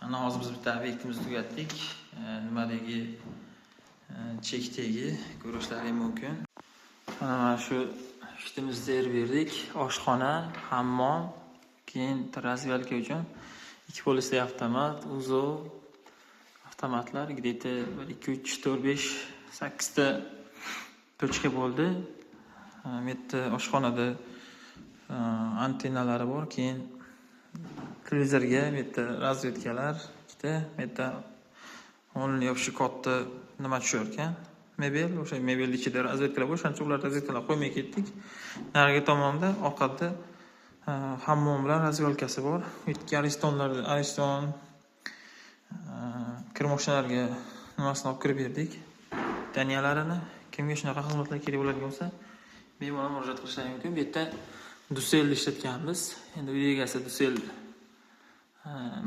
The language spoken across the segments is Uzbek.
Ana hozir biz bitta obyektimizni tugatdik. Nimadagi chekdagi ko'rishlaringiz mumkin. Mana shu ishimizni berdik. Oshxona, hammom, keyin razvedka uchun 2 polosli avtomat, uzov, avtomatlar, где-то 1 2 3 4 5 8 ta tochka bo'ldi. Bu yerda oshxonada antennalari bor, keyin televizorga bu yerda razvedkalar, ikkita, bu yerda o'nli yopishi katta nima tushar ekan. Mebel, o'sha mebelning ichida razvedkalar bor, shuning uchun ular razvedkalar qo'ymay ketdik. Nariga tomonda orqada hammom bilan razvedkasi bor. Bu yerga ariston kir mashinalarga nimasini olib kirib berdik. Daniyalarini kimga shunaqa xizmatlar kerak bo'ladigan bo'lsa, bemalol murojaat qilishlari mumkin. Bu yerda Dusel ishlatganmiz. Endi uy egasi Dusel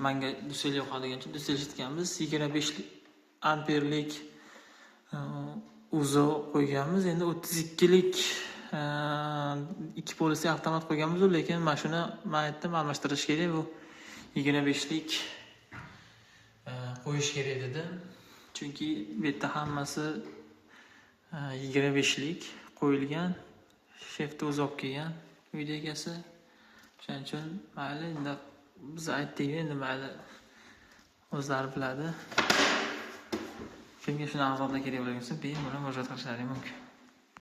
menga Dusel yoqadigan uchun Dusel ishlatganmiz. 25 amperlik uzov qo'yganmiz. Endi 32 lik 2 polosli avtomat qo'yganmiz, lekin mana shuni men aytdim, almashtirish kerak. Bu 25 lik qo'yish kerak dedim. Chunki bu yerda hammasi 25 lik qo'yilgan. Shefni o'zi olib kelgan uy egasi. Shuning uchun mayli, endi biz aytdik, endi mayli o'zlari biladi. Kimga shunaqa xizmatlar kerak bo'lsa, bemalol murojaat qilishlari mumkin.